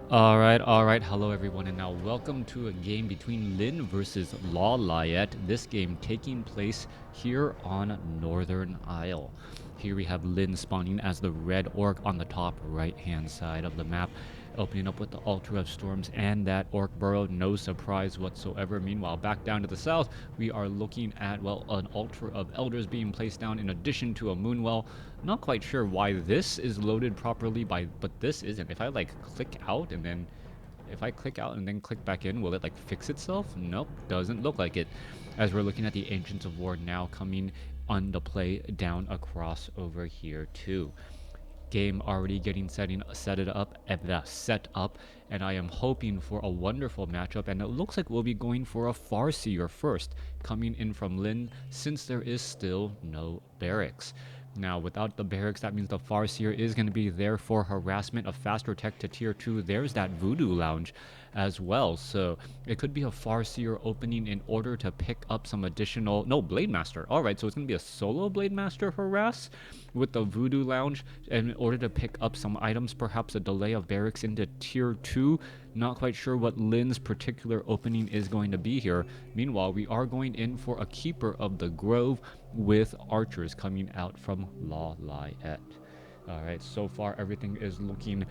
Alright, hello everyone, and now welcome to a game between Lin versus Lawliet. This game taking place here on Northern Isle. Here we have Lin spawning as the red orc on the top right hand side of the map, opening up with the Altar of Storms and that orc burrow, no surprise whatsoever. Meanwhile, back down to the south, we are looking at, well, an Altar of Elders being placed down in addition to a Moonwell. Not quite sure why this is loaded properly, but this isn't. If I like click out and then if I click out and then click back in, will it like fix itself? Nope, doesn't look like it. As we're looking at the Ancients of War now coming on the play down across over here too. Game already getting set up, and I am hoping for a wonderful matchup, and it looks like we'll be going for a Farseer first, coming in from Lin, since there is still no barracks. Now, without the barracks, that means the Farseer is going to be there for harassment of faster tech to tier 2. There's that Voodoo Lounge as well, so it could be a Farseer opening in order to pick up some additional... No, Blade Master. Alright, so it's going to be a solo Blade Master harass with the Voodoo Lounge in order to pick up some items, perhaps a delay of barracks into tier 2. Not quite sure what Lin's particular opening is going to be here. Meanwhile, we are going in for a Keeper of the Grove with archers coming out from Lawliet. Alright, so far everything is looking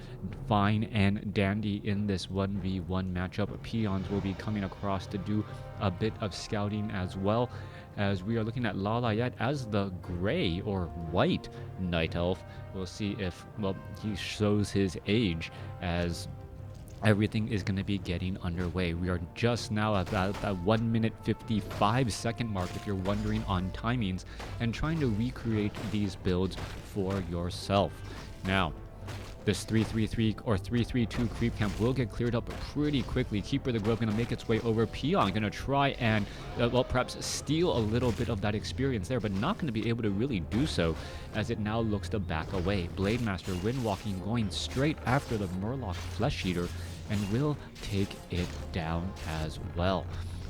fine and dandy in this 1v1 matchup. Peons will be coming across to do a bit of scouting as well, as we are looking at Lawliet as the gray or white night elf. We'll see if, well, he shows his age as everything is going to be getting underway. We are just now at that 1 minute 55 second mark, if you're wondering on timings, and trying to recreate these builds for yourself. Now, this 3-3-3 or 3-3-2 creep camp will get cleared up pretty quickly. Keeper of the Grove going to make its way over. Peon going to try and, well, perhaps steal a little bit of that experience there, but not going to be able to really do so, as it now looks to back away. Blade Master windwalking, going straight after the Murloc Flesh Eater, and will take it down as well.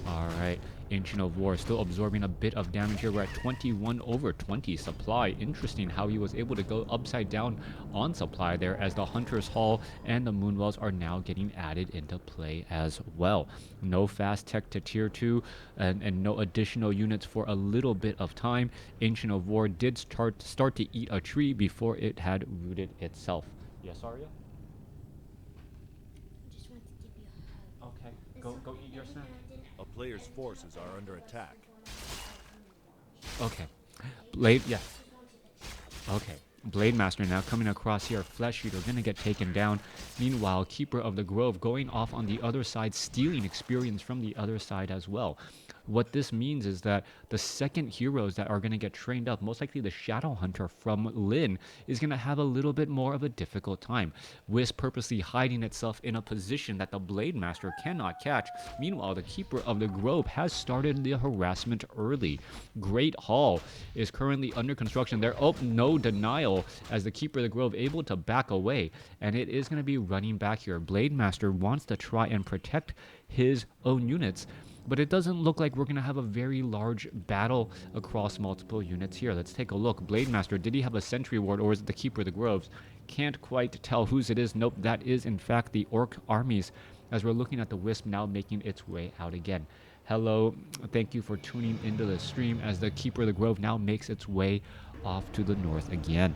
Alright, Ancient of War still absorbing a bit of damage here. We're at 21/20 supply. Interesting how he was able to go upside down on supply there, as the Hunter's Hall and the Moonwells are now getting added into play as well. No fast tech to tier 2 and no additional units for a little bit of time. Ancient of War did start to eat a tree before it had rooted itself. Yes, Arya? Okay, go eat your snack. A player's forces are under attack. Okay. Blade, yeah. Okay. Blade Master now coming across here. Flesh Eater gonna get taken down. Meanwhile, Keeper of the Grove going off on the other side, stealing experience from the other side as well. What this means is that the second heroes that are going to get trained up, most likely the Shadow Hunter from Lin, is going to have a little bit more of a difficult time. Wisp purposely hiding itself in a position that the Blade Master cannot catch. Meanwhile, the Keeper of the Grove has started the harassment early. Great Hall is currently under construction there. Oh, no denial, as the Keeper of the Grove able to back away, and it is going to be running back here. Blade Master wants to try and protect his own units, but it doesn't look like we're going to have a very large battle across multiple units here. Let's take a look. Blade Master, did he have a Sentry Ward, or is it the Keeper of the Groves? Can't quite tell whose it is. Nope, that is in fact the Orc armies, as we're looking at the Wisp now making its way out again. Hello, thank you for tuning into the stream, as the Keeper of the Grove now makes its way off to the north again.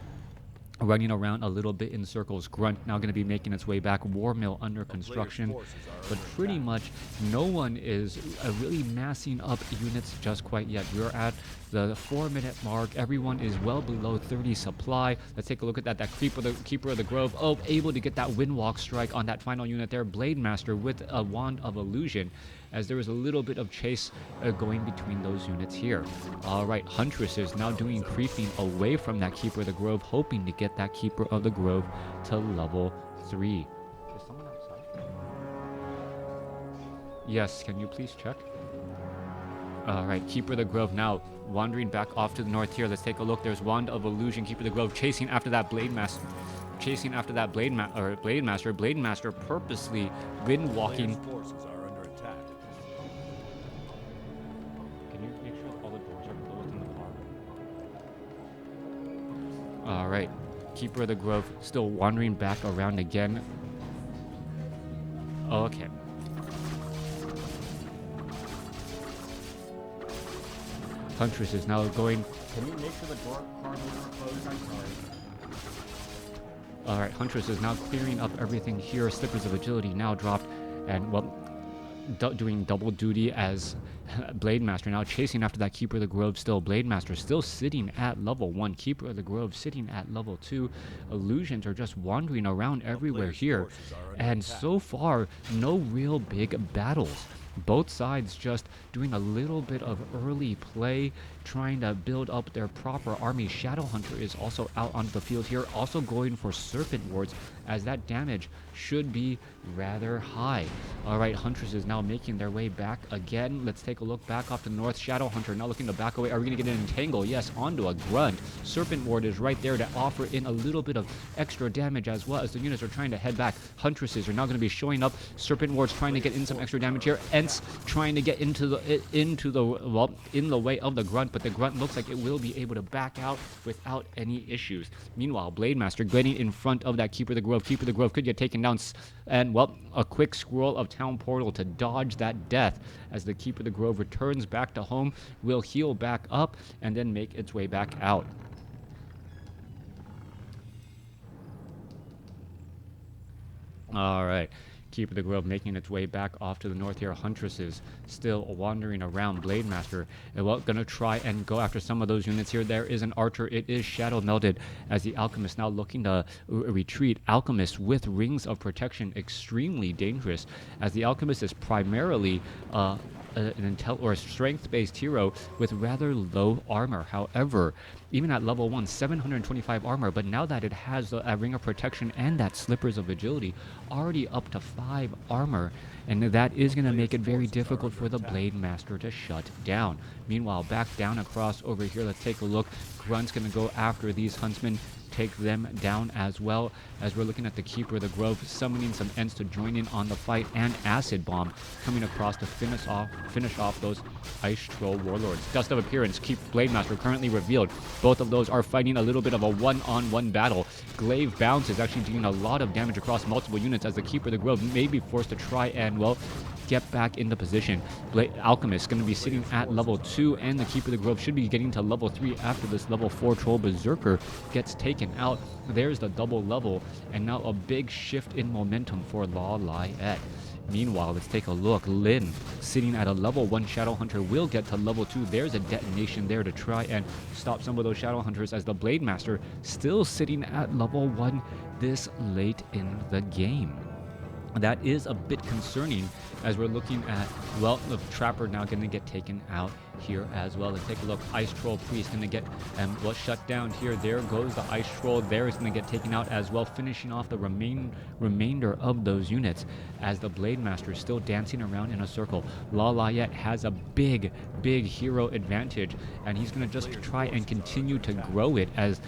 Running around a little bit in circles. Grunt now going to be making its way back. War Mill under construction, but pretty much no one is really massing up units just quite yet. We're at the 4-minute mark. Everyone is well below 30 supply. Let's take a look at that. That Keeper of the Grove, oh, able to get that Windwalk strike on that final unit there. Blade Master with a Wand of Illusion, as there is a little bit of chase going between those units here. Alright, Huntress is now doing creeping away from that Keeper of the Grove, hoping to get that Keeper of the Grove to level 3. Is someone outside? Yes, can you please check? Alright, Keeper of the Grove now wandering back off to the north here. Let's take a look. There's Wand of Illusion. Keeper of the Grove chasing after that Blade Master. Blade Master. Blade Master purposely wind walking. Forces are under attack. Can you make sure all the doors are closed in the car? Alright. Keeper of the Grove still wandering back around again. Okay. Huntress is now going. Can you make sure the door car door closed? I'm sorry. Alright, Huntress is now clearing up everything here. Slippers of Agility now dropped. And, well, doing double duty as Blade Master now chasing after that Keeper of the Grove still. Blade Master still sitting at level 1. Keeper of the Grove sitting at level 2. Illusions are just wandering around everywhere here. And so far, no real big battles. Both sides just doing a little bit of early play, trying to build up their proper army. Shadowhunter is also out onto the field here, also going for Serpent Wards, as that damage should be rather high. Alright, Huntress is now making their way back again. Let's take a look back off to the north. Shadowhunter now looking to back away. Are we going to get an entangle? Yes, onto a grunt. Serpent Ward is right there to offer in a little bit of extra damage as well, as the units are trying to head back. Huntresses are now going to be showing up. Serpent Ward's trying to get in some extra damage here. Ents trying to get into the in the way of the grunt, but the grunt looks like it will be able to back out without any issues. Meanwhile, Blade Master getting in front of that Keeper of the Grove. Keeper of the Grove could get taken down, and, well, a quick scroll of Town Portal to dodge that death as the Keeper of the Grove returns back to home, will heal back up, and then make its way back out. All right. Keeper of the Grove making its way back off to the north here. Huntresses still wandering around. Blade Master, well, gonna try and go after some of those units here. There is an archer. It is shadow melted as the Alchemist now looking to retreat. Alchemist with Rings of Protection, extremely dangerous, as the Alchemist is primarily an intel or a strength-based hero with rather low armor. However, even at level 1, 725 armor, but now that it has a Ring of Protection and that Slippers of Agility, already up to 5 armor, and that is going to make it very difficult for the Blade Master to shut down. Meanwhile, back down across over here, let's take a look. Grunt's going to go after these Huntsmen, take them down as well, as we're looking at the Keeper of the Grove summoning some Ents to join in on the fight, and Acid Bomb coming across to finish off those Ice Troll Warlords. Dust of Appearance, keep Blade Master currently revealed. Both of those are fighting a little bit of a one-on-one battle. Glaive Bounce is actually doing a lot of damage across multiple units, as the Keeper of the Grove may be forced to try and, well, get back into position. Alchemist going to be sitting at level 2, and the Keeper of the Grove should be getting to level 3 after this level 4 Troll Berserker gets taken out. There's the double level, and now a big shift in momentum for Lawliet. Meanwhile, let's take a look. Lin, sitting at a level 1 Shadowhunter, will get to level 2. There's a detonation there to try and stop some of those Shadowhunters, as the Blade Master still sitting at level 1 this late in the game. That is a bit concerning, as we're looking at, well, the Trapper now going to get taken out here as well. Let's take a look. Ice Troll Priest going to get shut down here. There goes the Ice Troll. There is going to get taken out as well, finishing off the remainder of those units, as the Blade Master is still dancing around in a circle. Lawliet has a big hero advantage, and he's going to just try and continue to grow it, as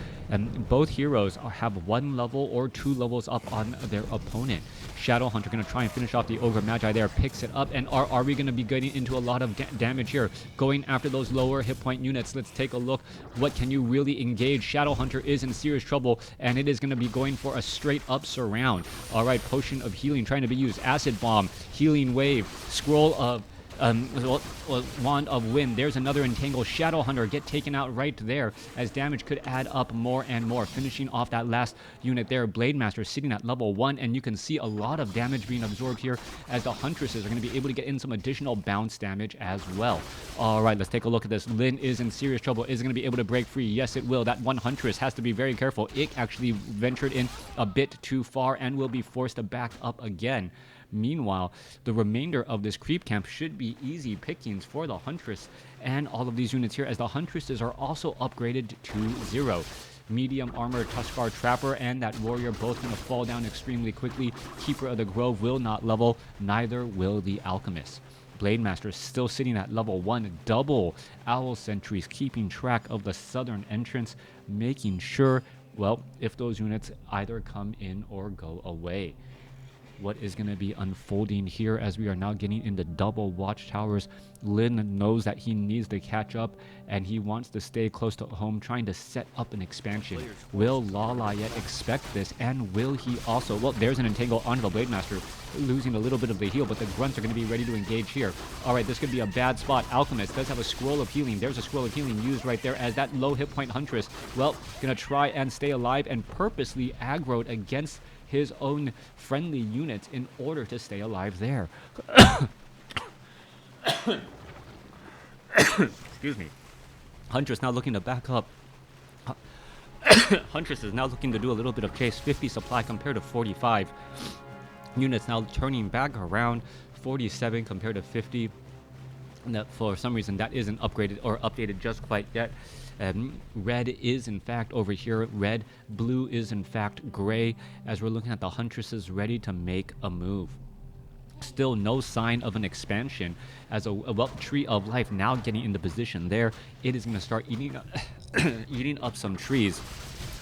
both heroes have 1 level or 2 levels up on their opponent. Shadowhunter going to try and finish off the Ogre Magi there, picks it up, and are we going to be getting into a lot of damage here, going after those lower hit point units? Let's take a look. What can you really engage? Shadowhunter is in serious trouble, and it is going to be going for a straight up surround. All right, Potion of Healing trying to be used. Acid Bomb, Healing Wave, Scroll of Wand of Wind. There's another entangle. Shadowhunter get taken out right there, as damage could add up more and more, finishing off that last unit there. Blade Master sitting at level 1, and you can see a lot of damage being absorbed here, as the Huntresses are going to be able to get in some additional bounce damage as well. All right, let's take a look at this. Lin is in serious trouble. Is it going to be able to break free? Yes, it will. That one Huntress has to be very careful. It actually ventured in a bit too far and will be forced to back up again. Meanwhile, the remainder of this creep camp should be easy pickings for the Huntress and all of these units here, as the Huntresses are also upgraded to 0. Medium armor Tuskar Trapper and that Warrior both going to fall down extremely quickly. Keeper of the Grove will not level, neither will the Alchemist. Blade Master still sitting at level 1, double Owl Sentries, keeping track of the southern entrance, making sure, well, if those units either come in or go away. what is going to be unfolding here as we are now getting into double watchtowers. Lin knows that he needs to catch up and he wants to stay close to home, trying to set up an expansion. Will Lawliet expect this, and will he also? Well, there's an entangle onto the Blade Master, losing a little bit of the heal, but the grunts are going to be ready to engage here. All right, this could be a bad spot. Alchemist does have a scroll of healing. There's a scroll of healing used right there as that low hit point Huntress, well, going to try and stay alive and purposely aggroed against his own friendly units in order to stay alive there. Excuse me. Huntress now looking to back up. Huntress is now looking to do a little bit of chase. 50 supply compared to 45. Units now turning back around. 47 compared to 50. And that for some reason that isn't upgraded or updated just quite yet. Red is in fact over here red. Blue is in fact gray, as we're looking at the Huntresses ready to make a move. Still no sign of an expansion, as a Tree of Life now getting into position there. It is going to start eating up some trees,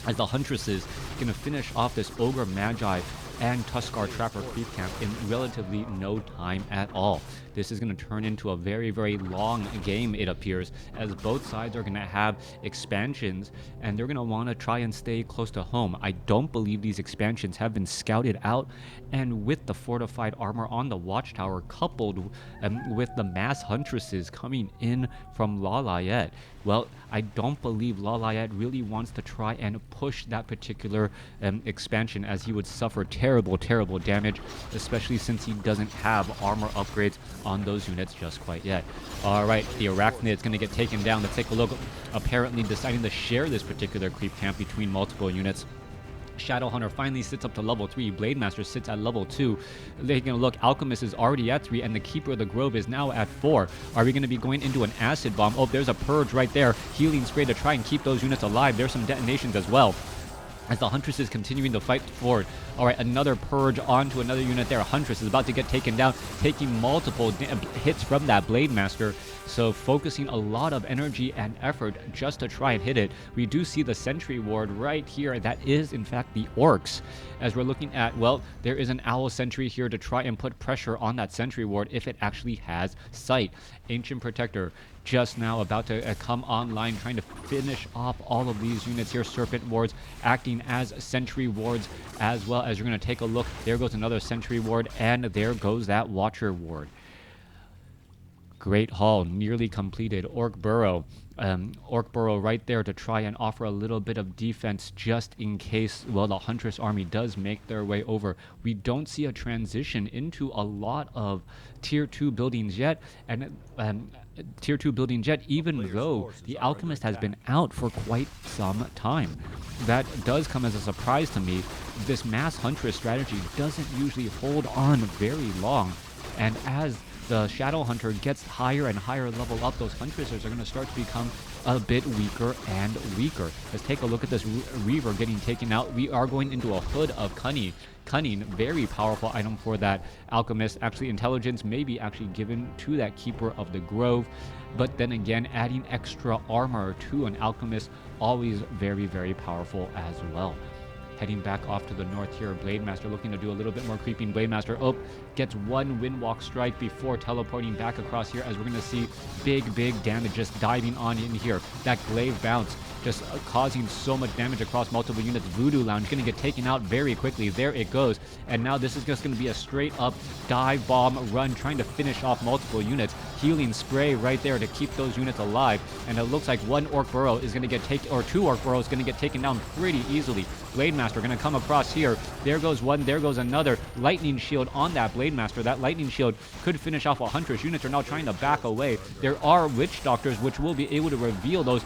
as the Huntresses going to finish off this Ogre Magi and Tuskar Trapper creep camp in relatively no time at all. This is going to turn into a very, very long game, it appears, as both sides are going to have expansions and they're going to want to try and stay close to home. I don't believe these expansions have been scouted out, and with the fortified armor on the watchtower coupled with the mass Huntresses coming in from Lawliet, well, I don't believe Lawliet really wants to try and push that particular expansion, as he would suffer terrible, terrible damage, especially since he doesn't have armor upgrades on those units just quite yet. All right, the Arachnid is going to get taken down. Let's take a look. Apparently deciding to share this particular creep camp between multiple units. Shadowhunter finally sits up to level 3. Blade Master sits at level 2. Taking a look, Alchemist is already at 3, and the Keeper of the Grove is now at 4. Are we going to be going into an Acid Bomb? Oh, there's a Purge right there. Healing Spray to try and keep those units alive. There's some detonations as well, as the Huntress is continuing to fight forward. All right, another Purge onto another unit there. Huntress is about to get taken down, taking multiple hits from that Blade Master. So focusing a lot of energy and effort just to try and hit it. We do see the Sentry Ward right here. That is, in fact, the Orcs. As we're looking at, well, there is an Owl Sentry here to try and put pressure on that Sentry Ward if it actually has sight. Ancient Protector just now about to come online, trying to finish off all of these units here. Serpent Wards acting as Sentry Wards as well. As you're going to take a look, there goes another Sentry Ward, and there goes that Watcher Ward. Great Hall nearly completed. Orc Burrow right there to try and offer a little bit of defense just in case, well, the Huntress army does make their way over. We don't see a transition into a lot of tier 2 buildings yet, and tier 2 buildings yet, even though the Alchemist has been out for quite some time. That does come as a surprise to me. This mass Huntress strategy doesn't usually hold on very long, and as the Shadow Hunter gets higher and higher level up, those Huntresses are going to start to become a bit weaker and weaker. Let's take a look at this Reaver getting taken out. We are going into a Hood of Cunning. Cunning, very powerful item for that Alchemist. Actually, intelligence may be actually given to that Keeper of the Grove. But then again, adding extra armor to an Alchemist, always very, very powerful as well. Heading back off to the north here, Blade Master looking to do a little bit more creeping. Blade Master, gets one Windwalk strike before teleporting back across here, as we're going to see big damage just diving on in here. That Glaive Bounce just causing so much damage across multiple units. Voodoo Lounge going to get taken out very quickly. There it goes. And now this is just going to be a straight up dive bomb run, trying to finish off multiple units. Healing Spray right there to keep those units alive. And it looks like one Orc Burrow is going to get taken, or two Orc Burrows going to get taken down pretty easily. Blade Master going to come across here. There goes one, there goes another. Lightning Shield on that Blade Master. That Lightning Shield could finish off a Huntress. Units are now trying to back away. There are Witch Doctors, which will be able to reveal those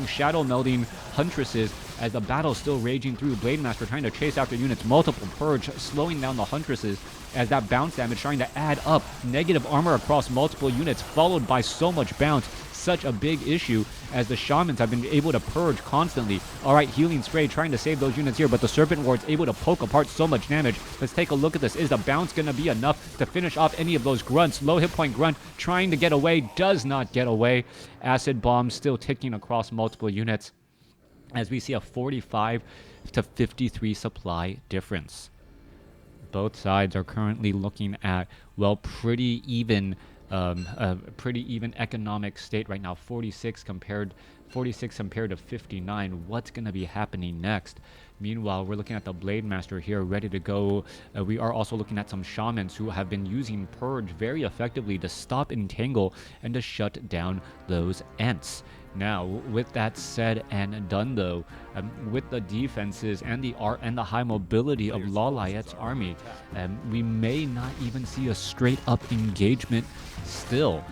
shadow melding Huntresses as the battle still raging through. Blade Master trying to chase after units. Multiple Purge slowing down the Huntresses as that bounce damage trying to add up. Negative armor across multiple units, followed by so much bounce. Such a big issue as the Shamans have been able to purge constantly. All right, Healing Spray trying to save those units here, but the Serpent Ward's able to poke apart so much damage. Let's take a look at this. Is the bounce going to be enough to finish off any of those grunts? Low hit point grunt trying to get away, does not get away. Acid Bomb still ticking across multiple units as we see a 45 to 53 supply difference. both sides are currently looking at, well, pretty even economic state right now. 46 compared to 59. What's going to be happening next? Meanwhile, we're looking at the Blade Master here, ready to go. We are also looking at some shamans who have been using Purge very effectively to stop Entangle and to shut down those Ents. Now, with that said and done, though, with the defenses and the high mobility of Lawliet's army, we may not even see a straight-up engagement still.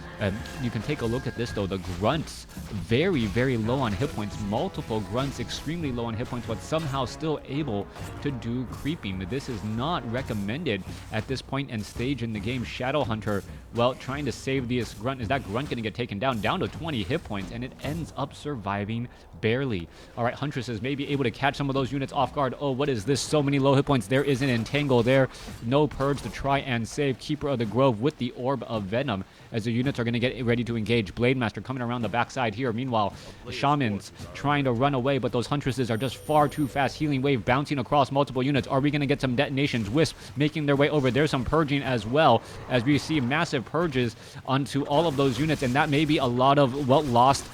You can take a look at this, though. The grunts, very, very low on hit points. Multiple grunts, extremely low on hit points, but somehow still able to do creeping. This is not recommended at this point and stage in the game. Shadowhunter, well, trying to save this grunt. Is that grunt going to get taken down to 20 hit points, and it ends up surviving barely. All right, Huntresses may be able to catch some of those units off guard. Oh, what is this? So many low hit points. There is an Entangle there. No Purge to try and save Keeper of the Grove with the Orb of Venom, as the units are going to get ready to engage. Blade Master coming around the backside here. Meanwhile, Shamans trying to run away, but those Huntresses are just far too fast. Healing Wave bouncing across multiple units. Are we going to get some detonations? Wisp making their way over. There's some purging as well, as we see massive purges onto all of those units, and that may be a lot of, well, lost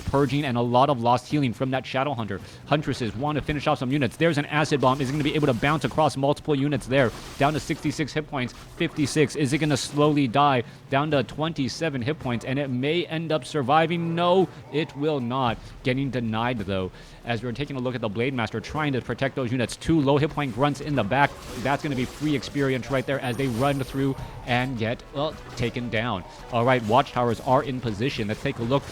purging and a lot of lost healing from that Shadowhunter. Huntresses want to finish off some units. There's an Acid Bomb. Is it going to be able to bounce across multiple units there? Down to 66 hit points, 56. Is it going to slowly die? Down to 27 hit points, and it may end up surviving. No, it will not. Getting denied, though, as we're taking a look at the Blade Master trying to protect those units. 2 low hit point grunts in the back. That's going to be free experience right there as they run through and get, well, taken down. All right, Watchtowers are in position. Let's take a look.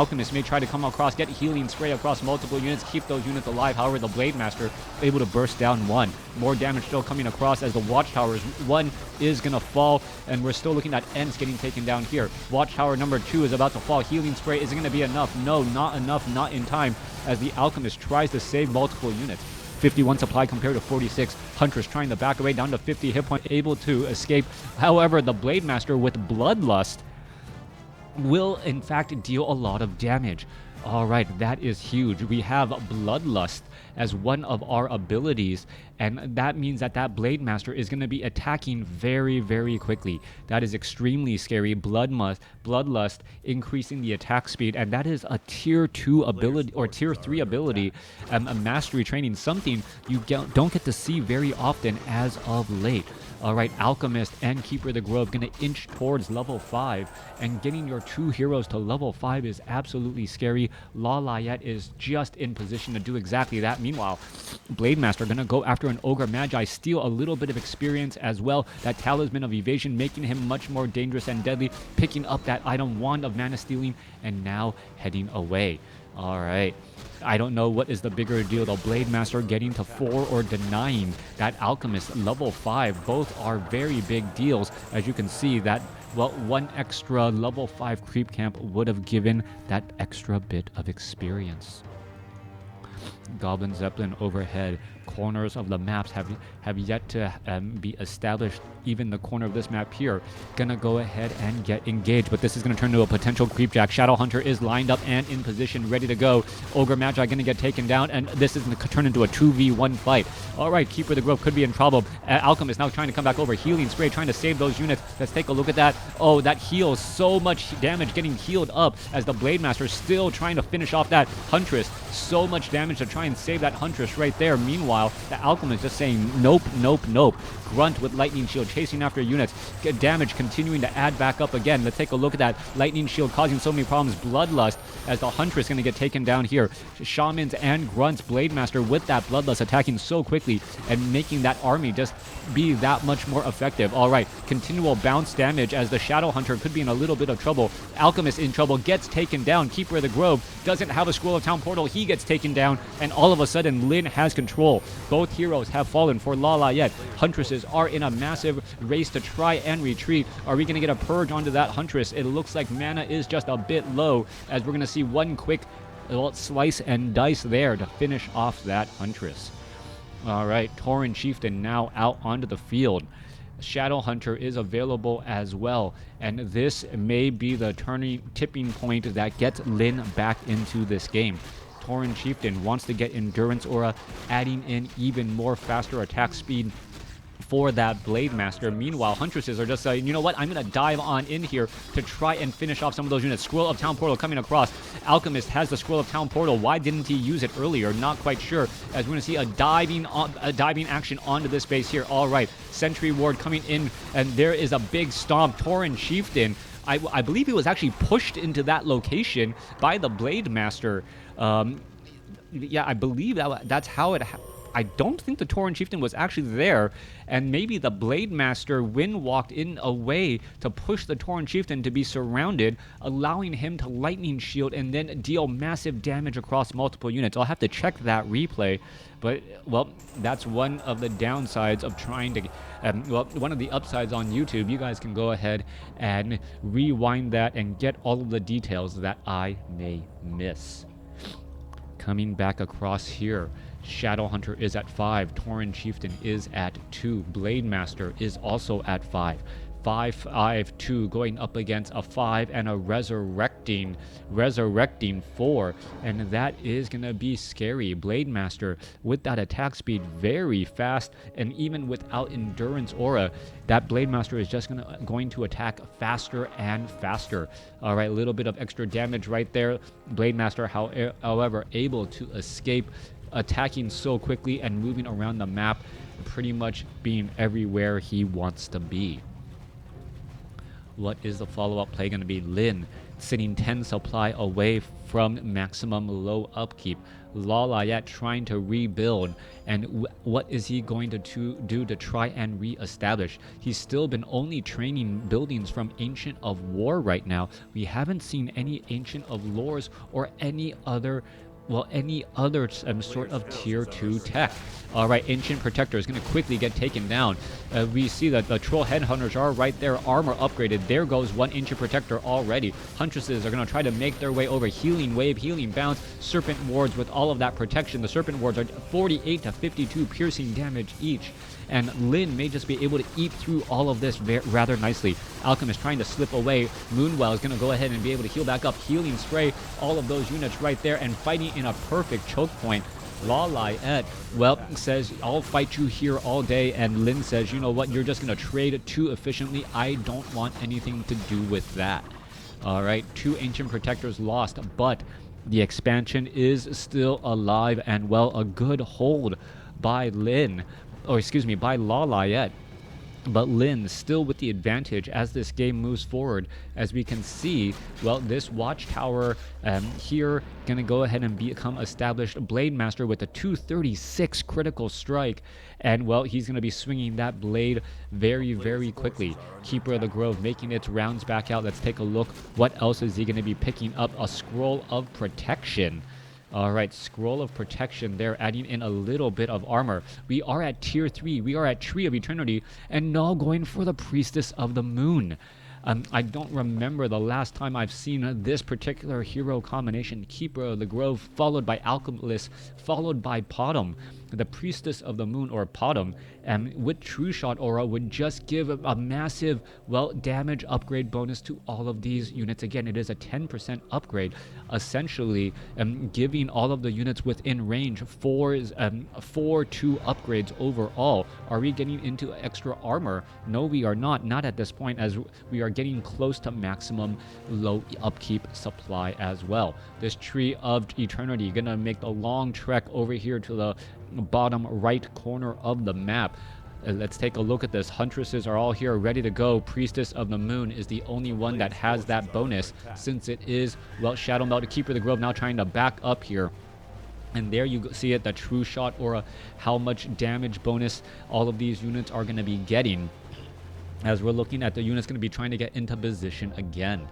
Alchemist may try to come across, get healing spray across multiple units, keep those units alive. However, the Blade Master able to burst down 1. More damage still coming across as the Watchtowers. 1 is going to fall, and we're still looking at Ents getting taken down here. Watchtower number 2 is about to fall. Healing spray, is it going to be enough? No, not enough, not in time, as the Alchemist tries to save multiple units. 51 supply compared to 46. Huntress trying to back away down to 50 hit point, able to escape. However, the Blade Master with Bloodlust will in fact deal a lot of damage. All right, that is huge. We have Bloodlust as one of our abilities, and that means that that Blade Master is going to be attacking very, very quickly. That is extremely scary. Bloodlust increasing the attack speed, and that is a tier 2 ability or tier 3 ability, a mastery training, something you don't get to see very often as of late. All right, Alchemist and Keeper of the Grove going to inch towards level 5, and getting your 2 heroes to level 5 is absolutely scary. Lawliet is just in position to do exactly that. Meanwhile, Blade Master going to go after an Ogre Magi, steal a little bit of experience as well. That Talisman of Evasion making him much more dangerous and deadly, picking up that item, Wand of Mana Stealing, and now heading away. All right. I don't know what is the bigger deal, the Blade Master getting to 4 or denying that Alchemist level 5. Both are very big deals. As you can see, that, well, 1 extra level 5 creep camp would have given that extra bit of experience. Goblin Zeppelin overhead. Corners of the maps have yet to be established. Even the corner of this map here gonna go ahead and get engaged, but this is gonna turn into a potential creepjack. Shadowhunter is lined up and in position, ready to go. Ogre Magi gonna get taken down, and this is gonna turn into a 2v1 fight. All right, Keeper of the Grove could be in trouble. Alchemist now trying to come back over. Healing spray, trying to save those units. Let's take a look at that. Oh, that heals. So much damage getting healed up as the Blade Master still trying to finish off that Huntress. So much damage to try and save that Huntress right there. Meanwhile, the Alchemist just saying nope, nope, nope. Grunt with Lightning Shield chasing after units. Get damage continuing to add back up again. Let's take a look at that. Lightning Shield causing so many problems. Bloodlust as the Huntress going to get taken down here. Shamans and Grunts. Blade Master with that Bloodlust attacking so quickly and making that army just be that much more effective. All right, continual bounce damage as the Shadowhunter could be in a little bit of trouble. Alchemist in trouble, gets taken down. Keeper of the Grove doesn't have a Scroll of Town Portal. He gets taken down, and all of a sudden Lin has control. Both heroes have fallen for Lawliet. Huntresses are in a massive race to try and retreat. Are we going to get a purge onto that Huntress? It looks like mana is just a bit low, as we're going to see one quick slice and dice there to finish off that Huntress. All right, Tauren Chieftain now out onto the field. Shadowhunter is available as well, and this may be the tipping point that gets Lin back into this game. Tauren Chieftain wants to get Endurance Aura, adding in even more faster attack speed for that Blade Master. Meanwhile, Huntresses are just saying, you know what, I'm going to dive on in here to try and finish off some of those units. Scroll of Town Portal coming across. Alchemist has the Scroll of Town Portal. Why didn't he use it earlier? Not quite sure, as we're going to see a diving action onto this base here. All right, Sentry Ward coming in, and there is a big stomp. Tauren Chieftain, I believe he was actually pushed into that location by the Blade Master. Yeah, I believe that's how it I don't think the Tauren Chieftain was actually there, and maybe the Blade Master wind walked in a way to push the Tauren Chieftain to be surrounded, allowing him to lightning shield and then deal massive damage across multiple units. I'll have to check that replay, but, well, that's one of the downsides of trying to, well, one of the upsides on YouTube. You guys can go ahead and rewind that and get all of the details that I may miss. Coming back across here, Shadow Hunter is at 5, Tauren Chieftain is at 2, Blade Master is also at 5. 5, 5, 2 going up against a 5 and a resurrecting 4, and that is gonna be scary. Blade Master with that attack speed very fast, and even without endurance aura, that Blade Master is just going to attack faster and faster. All right, a little bit of extra damage right there. Blade Master, however, able to escape, attacking so quickly and moving around the map, pretty much being everywhere he wants to be. What is the follow-up play going to be? Lin sitting 10 supply away from maximum low upkeep. Lawliet trying to rebuild, and what is he going to do to try and re-establish? He's still been only training buildings from Ancient of War right now. We haven't seen any Ancient of Lores or any other sort of tier 2 tech. All right, Ancient Protector is going to quickly get taken down. We see that the Troll Headhunters are right there, armor upgraded. There goes one Ancient Protector already. Huntresses are going to try to make their way over. Healing Wave, Healing Bounce, Serpent Wards with all of that protection. The Serpent Wards are 48 to 52 piercing damage each, and Lin may just be able to eat through all of this rather nicely. Alchemist trying to slip away. Moonwell is going to go ahead and be able to heal back up. Healing Spray, all of those units right there, and fighting in a perfect choke point. Lawliet, well, says, I'll fight you here all day, and Lin says, you know what, you're just going to trade too efficiently. I don't want anything to do with that. All right, 2 Ancient Protectors lost, but the expansion is still alive, and, well, a good hold by by Lawliet. But Lin still with the advantage as this game moves forward. As we can see, well, this watchtower here going to go ahead and become established. Blade Master with a 236 critical strike, and, well, he's going to be swinging that blade very, very quickly. Keeper of the Grove making its rounds back out. Let's take a look. What else is he going to be picking up? A Scroll of Protection. All right, Scroll of Protection there, adding in a little bit of armor. We are at tier 3. We are at Tree of Eternity, and now going for the Priestess of the Moon. I don't remember the last time I've seen this particular hero combination. Keeper of the Grove, followed by Alchemist, followed by Potom. The Priestess of the Moon, or Potom, with True Shot Aura would just give a massive, well, damage upgrade bonus to all of these units. Again, it is a 10% upgrade, essentially giving all of the units within range 4-2 upgrades overall. Are we getting into extra armor? No, we are not at this point, as we are getting close to maximum low upkeep supply as well. This Tree of Eternity gonna make the long trek over here to the bottom right corner of the map. Let's take a look at this. Huntresses are all here ready to go. Priestess of the Moon is the only one that has that bonus, since it is, well, Shadow Meld. Keeper of the Grove now trying to back up here. And there you see it, the True Shot Aura, how much damage bonus all of these units are going to be getting, as we're looking at the units going to be trying to get into position again.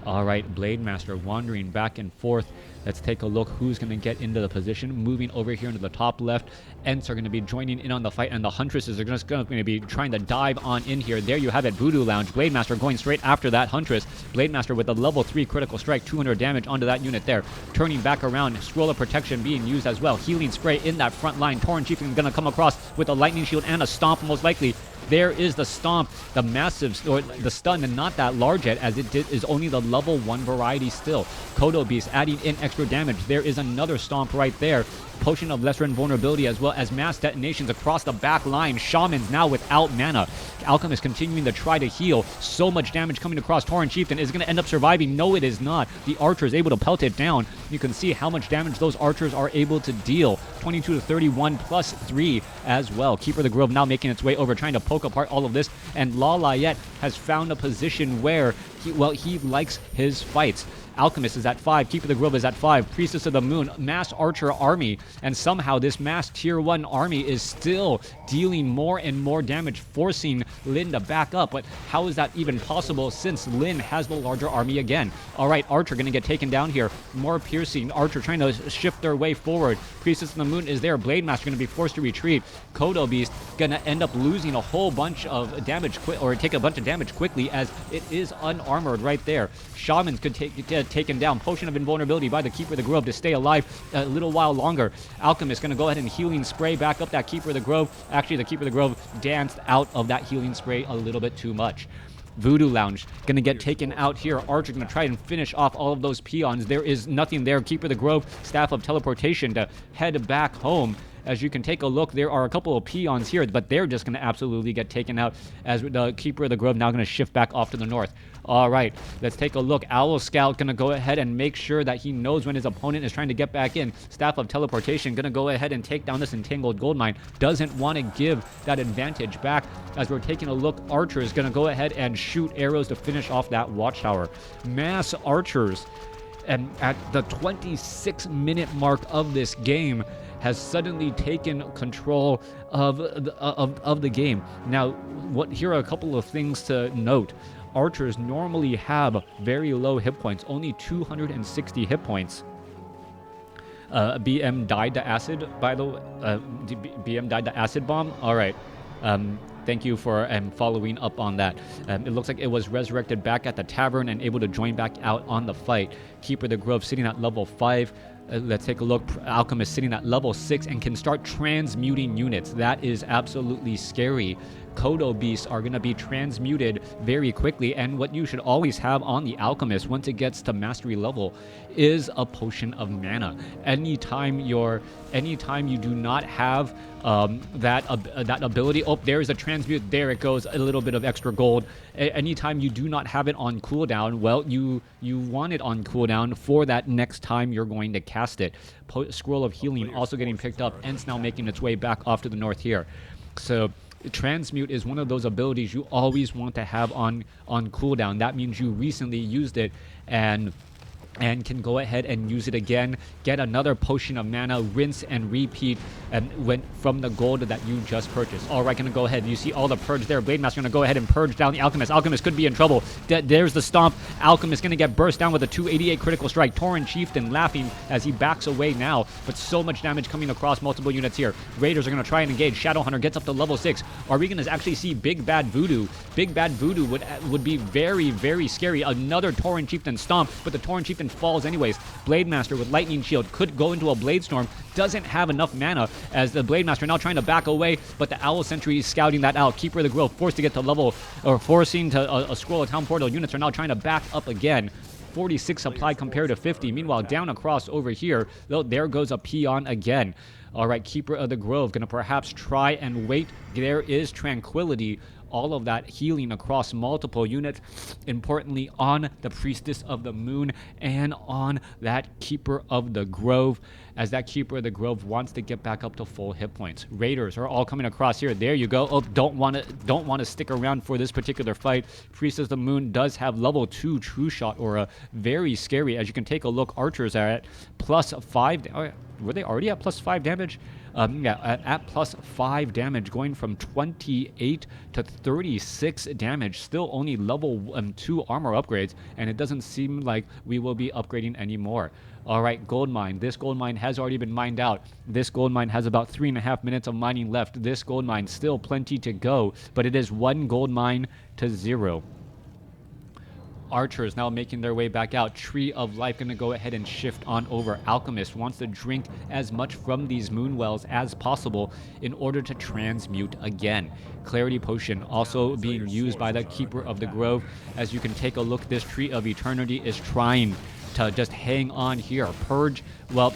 All right, Blade Master wandering back and forth. Let's take a look who's going to get into the position. Moving over here into the top left. Ents are going to be joining in on the fight, and the Huntresses are just going to be trying to dive on in here. There you have it, Voodoo Lounge. Blade Master going straight after that Huntress. Blade Master with a level 3 critical strike, 200 damage onto that unit there. Turning back around, Scroll of Protection being used as well. Healing Spray in that front line. Tauren Chieftain going to come across with a Lightning Shield and a Stomp, most likely. There is the stomp, the massive, or the stun, and not that large yet, as it is only the level 1 variety still. Kodo Beast adding in extra damage. There is another stomp right there. Potion of Lesser Invulnerability, as well as mass detonations across the back line. Shamans now without mana. Alchemist continuing to try to heal. So much damage coming across Tauren Chieftain. Is going to end up surviving? No, it is not. The archer is able to pelt it down. You can see how much damage those archers are able to deal. 22 to 31 plus 3 as well. Keeper of the Grove now making its way over, trying to poke apart all of this. And Lawliet has found a position where he likes his fights. Alchemist is at 5, Keeper of the Grove is at 5, Priestess of the Moon, Mass Archer Army, and somehow this Mass Tier 1 army is still dealing more and more damage, forcing Lin to back up. But how is that even possible since Lin has the larger army again? Alright, Archer going to get taken down here. More piercing. Archer trying to shift their way forward. Priestess of the Moon is there. Blade Master going to be forced to retreat. Kodo Beast going to end up losing a whole bunch of damage, or take a bunch of damage quickly, as it is unarmored right there. Shamans could get taken down. Potion of Invulnerability by the Keeper of the Grove to stay alive a little while longer. Alchemist going to go ahead and healing spray back up that Keeper of the Grove. Actually, the Keeper of the Grove danced out of that healing spray a little bit too much. Voodoo Lounge going to get taken out here. Archer going to try and finish off all of those peons. There is nothing there. Keeper of the Grove, Staff of Teleportation to head back home. As you can take a look, there are a couple of peons here, but they're just going to absolutely get taken out, as the Keeper of the Grove now going to shift back off to the north. All right, let's take a look. Owl Scout going to go ahead and make sure that he knows when his opponent is trying to get back in. Staff of Teleportation going to go ahead and take down this Entangled Goldmine. Doesn't want to give that advantage back. As we're taking a look, Archer is going to go ahead and shoot arrows to finish off that Watchtower. Mass Archers, and at the 26-minute mark of this game, has suddenly taken control of the game. Now, here are a couple of things to note. Archers normally have very low hit points, only 260 hit points. BM died to acid, by the way. BM died to acid bomb. All right. Thank you for following up on that. It looks like it was resurrected back at the tavern and able to join back out on the fight. Keeper of the Grove sitting at level 5. Let's take a look. Alchemist sitting at level 6 and can start transmuting units. That is absolutely scary. Kodo Beasts are going to be transmuted very quickly, and what you should always have on the Alchemist once it gets to mastery level is a potion of mana. Anytime you do not have that ability, oh, there's a transmute, there it goes, a little bit of extra gold. Anytime you do not have it on cooldown, well, you want it on cooldown for that next time you're going to cast it. Scroll of Healing also getting picked up, Ents now making its way back off to the north here. So Transmute is one of those abilities you always want to have on cooldown. That means you recently used it and can go ahead and use it again, get another potion of mana, rinse and repeat, and went from the gold that you just purchased. All right, gonna go ahead. You see all the purge there. Blade Master gonna go ahead and purge down the Alchemist. Alchemist could be in trouble. There's the stomp. Alchemist gonna get burst down with a 288 critical strike. Tauren Chieftain laughing as he backs away now, but so much damage coming across multiple units here. Raiders are gonna try and engage. Shadowhunter gets up to level 6. Are we gonna actually see Big Bad Voodoo? Big Bad Voodoo would be very, very scary. Another Tauren Chieftain stomp, but the Tauren Chieftain falls anyways. Blade Master with Lightning Shield could go into a Blade Storm. Doesn't have enough mana, as the Blade Master now trying to back away, but the Owl Sentry is scouting that out. Keeper of the Grove forced to get to level, or forcing to a scroll of Town Portal. Units are now trying to back up again. 46 supply compared to 50. Meanwhile, down across over here, though, there goes a peon again. All right, Keeper of the Grove gonna perhaps try and wait. There is Tranquility. All of that healing across multiple units, importantly on the Priestess of the Moon and on that Keeper of the Grove, as that Keeper of the Grove wants to get back up to full hit points. Raiders are all coming across here. There you go. Oh, don't want to stick around for this particular fight. Priestess of the Moon does have level 2 True Shot Aura. Very scary. As you can take a look, archers are at +5. Oh, were they already at +5 damage? At +5 damage, going from 28 to 36 damage. Still only level 2 armor upgrades, and it doesn't seem like we will be upgrading anymore. All right, gold mine. This gold mine has already been mined out. This gold mine has about 3.5 minutes of mining left. This gold mine still plenty to go, but it is 1 gold mine to 0. archers now making their way back out. Tree of Life going to go ahead and shift on over. Alchemist wants to drink as much from these moon wells as possible in order to transmute again. Clarity Potion also being used by the Keeper of the Grove. As you can take a look, this Tree of Eternity is trying to just hang on here. Purge, well,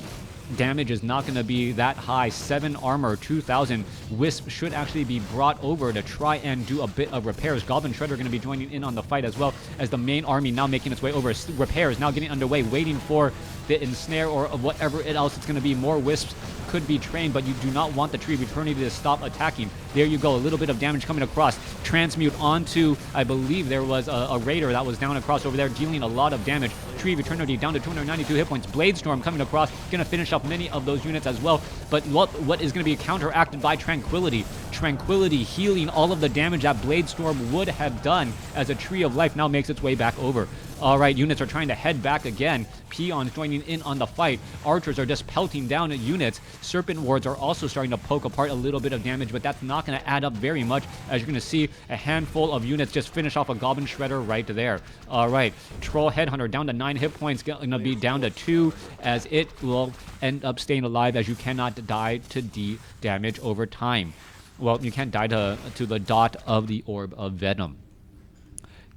damage is not going to be that high. 7 armor, 2,000. Wisp should actually be brought over to try and do a bit of repairs. Goblin Shredder going to be joining in on the fight as well as the main army now making its way over. Repairs now getting underway, waiting for the ensnare or whatever else it's going to be. More Wisps could be trained, but you do not want the Tree of Eternity to stop attacking. There you go, a little bit of damage coming across. Transmute onto, I believe there was a Raider that was down across over there, dealing a lot of damage. Tree of Eternity down to 292 hit points. Blade Storm coming across, going to finish off many of those units as well. But what is going to be counteracted by Tranquility. Tranquility healing all of the damage that Blade Storm would have done as a Tree of Life now makes its way back over. All right, units are trying to head back again. Peons joining in on the fight. Archers are just pelting down at units. Serpent Wards are also starting to poke apart a little bit of damage, but that's not going to add up very much. As you're going to see, a handful of units just finish off a Goblin Shredder right there. All right, Troll Headhunter down to 9 hit points, going to be down to 2, as it will end up staying alive, as you cannot die to D damage over time. Well, you can't die to the dot of the Orb of Venom.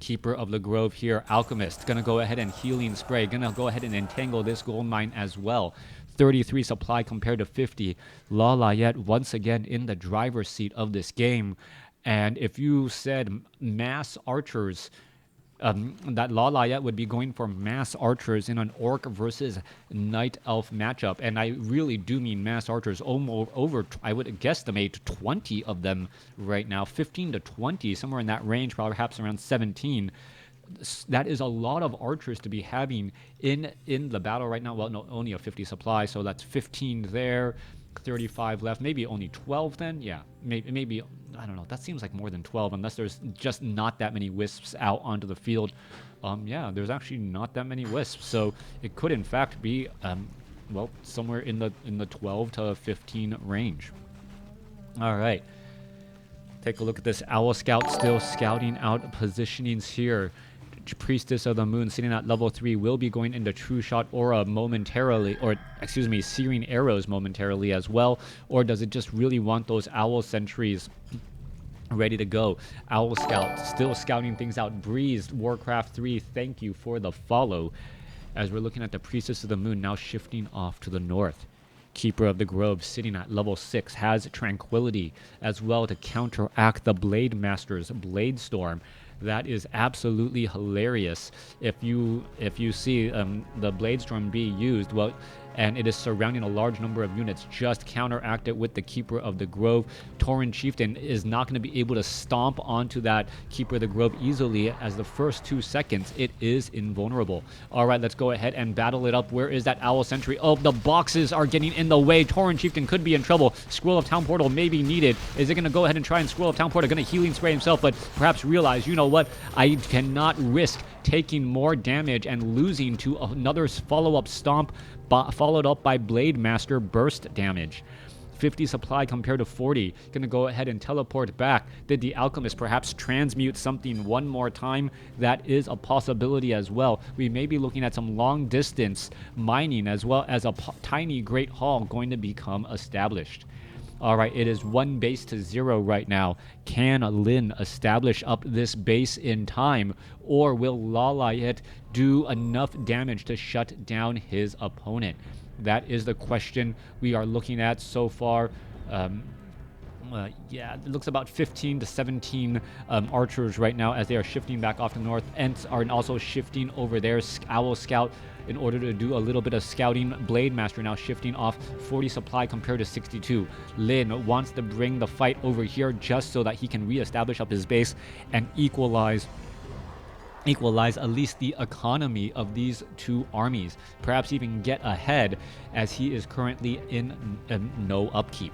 Keeper of the Grove here, Alchemist, gonna go ahead and Healing Spray, gonna go ahead and entangle this gold mine as well. 33 supply compared to 50. Lawliet once again in the driver's seat of this game. And if you said mass archers, that Lawliet would be going for mass archers in an orc versus night elf matchup, and I really do mean mass archers. Over, I would guesstimate 20 of them right now, 15 to 20, somewhere in that range, perhaps around 17. That is a lot of archers to be having in the battle right now. Well, no, only a 50 supply, so that's 15 there. 35 left, maybe only 12 then. Yeah, maybe I don't know, that seems like more than 12 unless there's just not that many wisps out onto the field. Yeah, there's actually not that many wisps, so it could in fact be well, somewhere in the 12 to 15 range. All right, take a look at this Owl Scout still scouting out positionings here. Priestess of the Moon sitting at level 3 will be going into True Shot Aura momentarily, or excuse me, Searing Arrows momentarily as well, or does it just really want those Owl Sentries ready to go? Owl Scout still scouting things out. Breezed WarCraft 3, thank you for the follow. As we're looking at the Priestess of the Moon now shifting off to the north. Keeper of the Grove sitting at level 6 has Tranquility as well to counteract the Blade Master's Blade Storm. That is absolutely hilarious. If you see the Blade Storm be used, well, and it is surrounding a large number of units, just counteract it with the Keeper of the Grove. Tauren Chieftain is not going to be able to stomp onto that Keeper of the Grove easily, as the first 2 seconds it is invulnerable. All right, let's go ahead and battle it up. Where is that Owl Sentry? Oh, the boxes are getting in the way. Tauren Chieftain could be in trouble. Scroll of Town Portal may be needed. Is it going to go ahead and try and Scroll of Town Portal? Going to Healing Spray himself, but perhaps realize, you know what, I cannot risk taking more damage and losing to another follow-up stomp followed up by Blade Master burst damage. 50 supply compared to 40. Gonna go ahead and teleport back. Did the Alchemist perhaps transmute something one more time? That is a possibility as well. We may be looking at some long distance mining as well as a tiny Great Hall going to become established. All right, it is 1 base to 0 right now. Can Lin establish up this base in time, or will Lawliet do enough damage to shut down his opponent? That is the question we are looking at so far. Yeah, it looks about 15 to 17 archers right now as they are shifting back off to the north. Ents are also shifting over there. Owl Scout in order to do a little bit of scouting. Blade Master now shifting off 40 supply compared to 62. Lin wants to bring the fight over here just so that he can reestablish up his base and equalize at least the economy of these two armies. Perhaps even get ahead, as he is currently in no upkeep.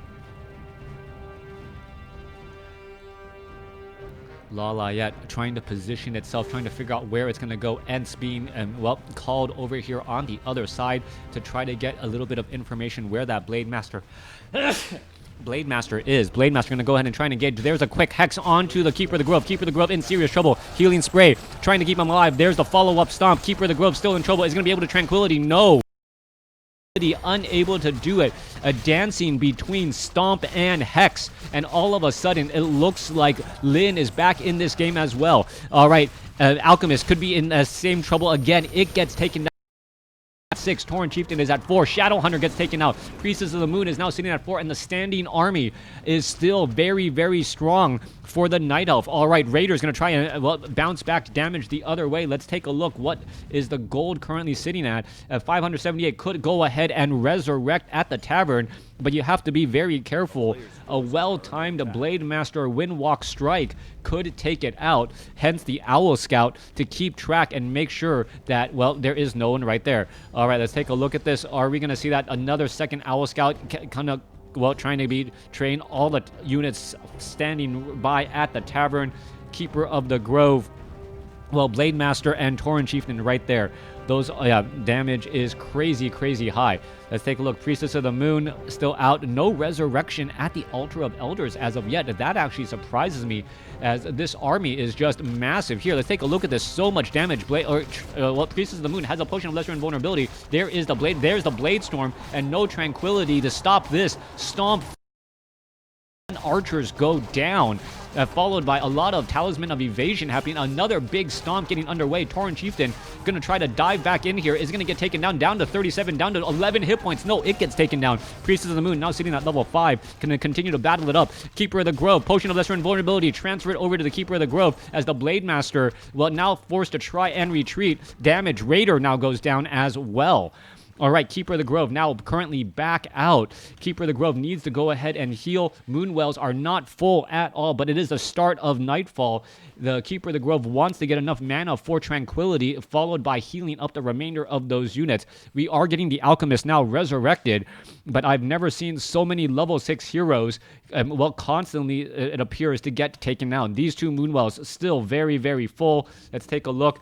Lawliet trying to position itself, trying to figure out where it's going to go. Ents being, well, called over here on the other side to try to get a little bit of information where that Blade Master Blade Master is. Blade Master going to go ahead and try and engage. There's a quick hex onto the Keeper of the Grove. Keeper of the Grove in serious trouble. Healing Spray, trying to keep him alive. There's the follow-up stomp. Keeper of the Grove still in trouble. Is going to be able to Tranquility? No. Unable to do it. A dancing between Stomp and Hex. And all of a sudden, it looks like Lin is back in this game as well. All right. Alchemist could be in the same trouble again. It gets taken down. 6. Tauren Chieftain is at 4. Shadowhunter gets taken out. Priestess of the Moon is now sitting at 4, and the standing army is still very, very strong for the Night Elf. All right, Raider's going to try and bounce back damage the other way. Let's take a look. What is the gold currently sitting at? 578 could go ahead and resurrect at the tavern, but you have to be very careful. A well-timed Blade Master Windwalk Strike could take it out, hence the Owl Scout to keep track and make sure that, well, there is no one right there. All right, let's take a look at this. Are we going to see that another second Owl Scout kind of, well, trying to train all the units standing by at the tavern? Keeper of the Grove, well, Blade Master and Tauren Chieftain right there. Those damage is crazy, crazy high. Let's take a look. Priestess of the Moon still out. No resurrection at the Altar of Elders as of yet. That actually surprises me, as this army is just massive. Here, let's take a look at this. So much damage. Priestess of the Moon has a potion of lesser invulnerability. There is the blade. There's the Blade Storm, and no Tranquility to stop this. Stomp. Archers go down, followed by a lot of Talisman of Evasion happening. Another big stomp getting underway. Tauren Chieftain going to try to dive back in here. Is going to get taken down to 37, down to 11 hit points. No, it gets taken down. Priestess of the Moon now sitting at level 5. Going to continue to battle it up. Keeper of the Grove, Potion of Lesser Invulnerability, transfer it over to the Keeper of the Grove as the Blade Master, well, now forced to try and retreat. Damage. Raider now goes down as well. All right, Keeper of the Grove now currently back out. Keeper of the Grove needs to go ahead and heal. Moonwells are not full at all, but it is the start of Nightfall. The Keeper of the Grove wants to get enough mana for Tranquility, followed by healing up the remainder of those units. We are getting the Alchemist now resurrected, but I've never seen so many level 6 heroes, constantly, it appears, to get taken down. These two Moonwells still very, very full. Let's take a look.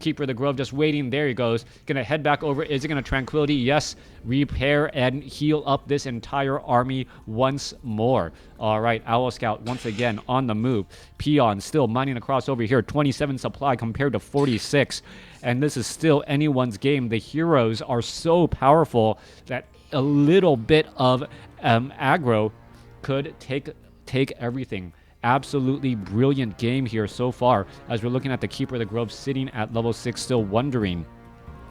Keeper of the Grove just waiting. There he goes. Gonna head back over. Is it gonna Tranquility? Yes. Repair and heal up this entire army once more. All right, Owl Scout once again on the move. Peon still mining across over here. 27 supply compared to 46. And this is still anyone's game. The heroes are so powerful that a little bit of aggro could take everything. Absolutely brilliant game here so far, as we're looking at the Keeper of the Grove sitting at level 6, still wondering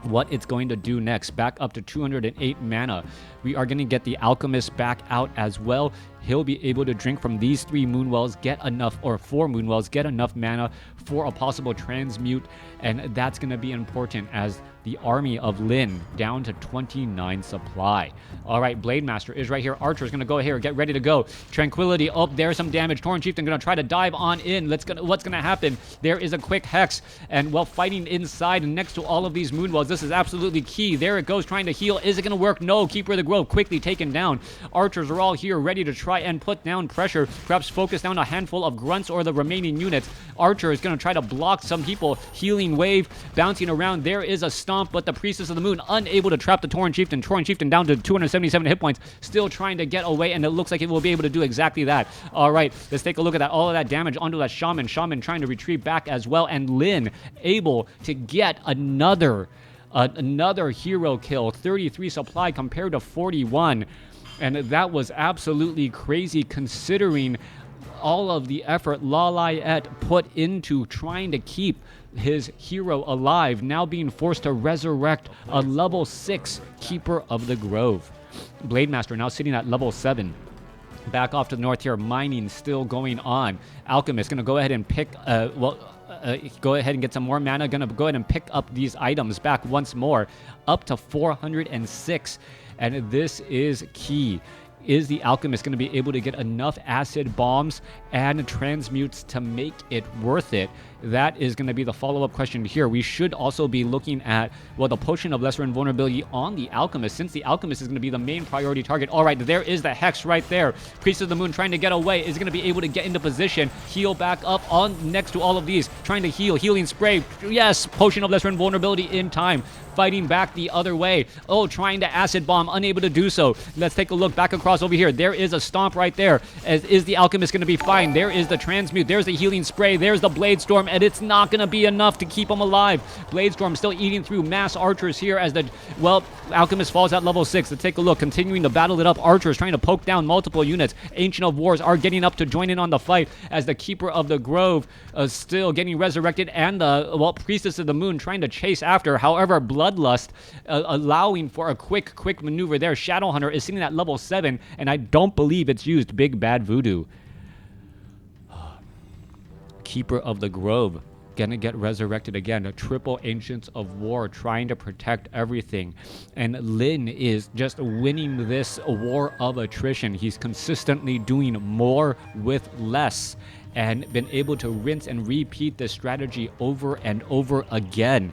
what it's going to do next. Back up to 208 mana. We are going to get the Alchemist back out as well. He'll be able to drink from these 3 Moonwells, get enough, or 4 Moonwells, get enough mana for a possible transmute, and that's going to be important as the army of Lin down to 29 supply. All right, Blade Master is right here. Archer's going to go here, get ready to go. Tranquility, oh, there's some damage. Tauren Chieftain going to try to dive on in. What's going to happen? There is a quick Hex, and while fighting inside and next to all of these Moonwells, this is absolutely key. There it goes, trying to heal. Is it going to work? No. Keeper of the Grove quickly taken down. Archers are all here, ready to try and put down pressure, perhaps focus down a handful of grunts or the remaining units. Archer is going to try to block some people. Healing wave bouncing around. There is a stomp, but the Priestess of the Moon unable to trap the Tauren Chieftain. Tauren Chieftain down to 277 hit points, still trying to get away, and it looks like it will be able to do exactly that. All right, let's take a look at that. All of that damage onto that Shaman. Shaman trying to retreat back as well, and Lin able to get another hero kill. 33 supply compared to 41. And that was absolutely crazy, considering all of the effort Lawliet put into trying to keep his hero alive, now being forced to resurrect a level 6 Keeper of the Grove. Blade Master now sitting at level 7. Back off to the north here, mining still going on. Alchemist going to go ahead and pick, go ahead and get some more mana. Going to go ahead and pick up these items back once more, up to 406. And this is key. Is the Alchemist going to be able to get enough acid bombs and transmutes to make it worth it? That is going to be the follow-up question here. We should also be looking at, well, the Potion of Lesser Invulnerability on the Alchemist, since the Alchemist is going to be the main priority target. All right, there is the Hex right there. Priest of the Moon trying to get away, is going to be able to get into position, heal back up on next to all of these, trying to heal. Healing Spray, yes, Potion of Lesser Invulnerability in time. fighting back the other way. Oh, trying to acid bomb, unable to do so. Let's take a look back across over here. There is a stomp right there. Is the alchemist going to be fine? There is the transmute. There's the healing spray. There's the blade storm, and it's not going to be enough to keep him alive. Blade storm still eating through mass archers here as the, well, alchemist falls at level 6. Let's take a look. Continuing to battle it up. Archers trying to poke down multiple units. Ancient of Wars are getting up to join in on the fight as the Keeper of the Grove still getting resurrected, and the, well, Priestess of the Moon trying to chase after. However, Bloodlust allowing for a quick maneuver there. Shadowhunter is sitting at level 7, and I don't believe it's used Big Bad Voodoo. Keeper of the Grove gonna get resurrected again. A triple Ancients of War trying to protect everything, and Lin is just winning this war of attrition. He's consistently doing more with less and been able to rinse and repeat this strategy over and over again.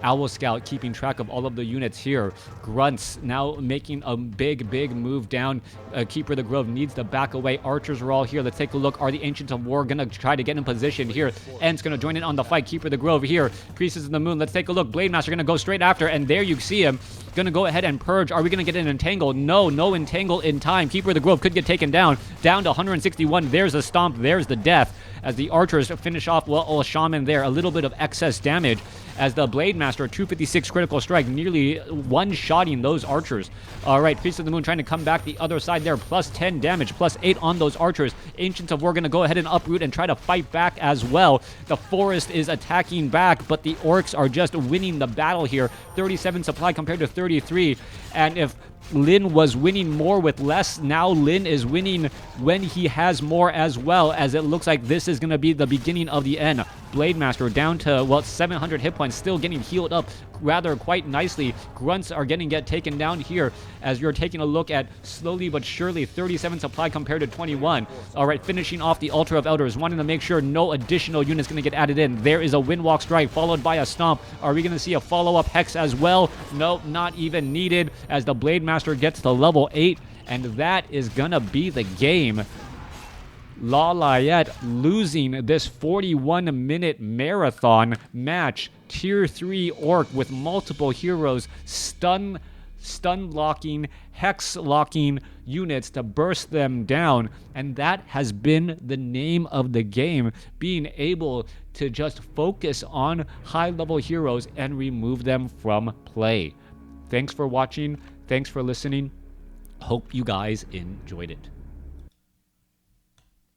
Owl Scout keeping track of all of the units here. Grunts now making a big move down. Keeper of the Grove needs to back away. Archers are all here. Let's take a look. Are the Ancients of War going to try to get in position here? Ent's going to join in on the fight. Keeper of the Grove here. Priestess of the Moon. Let's take a look. Blade Master going to go straight after, and there you see him. Going to go ahead and purge. Are we going to get an entangle? No entangle in time. Keeper of the Grove could get taken down to 161. There's a stomp. There's the death as the archers finish off, well, a shaman there. A little bit of excess damage as the Blade Master, 256 critical strike, nearly one-shotting those archers. All right, Priest of the Moon trying to come back the other side there, plus 10 damage, plus 8 on those archers. Ancients of War going to go ahead and uproot and try to fight back as well. The Forest is attacking back, but the Orcs are just winning the battle here. 37 supply compared to 33, and if Lin was winning more with less, now Lin is winning when he has more as well, as it looks like this is going to be the beginning of the end. Blade Master down to, well, 700 hit points, still getting healed up rather quite nicely. Grunts are get taken down here as you're taking a look at slowly but surely 37 supply compared to 21. All right, finishing off the Altar of Elders, wanting to make sure no additional units going to get added in. There is a Windwalk Strike followed by a Stomp. Are we going to see a follow-up Hex as well? Nope, not even needed as the Blade Master gets to level 8, and that is going to be the game. Lawliet losing this 41-minute marathon match. Tier 3 Orc with multiple heroes stun locking, hex locking units to burst them down, and that has been the name of the game, being able to just focus on high-level heroes and remove them from play. Thanks for watching. Thanks for listening. Hope you guys enjoyed it.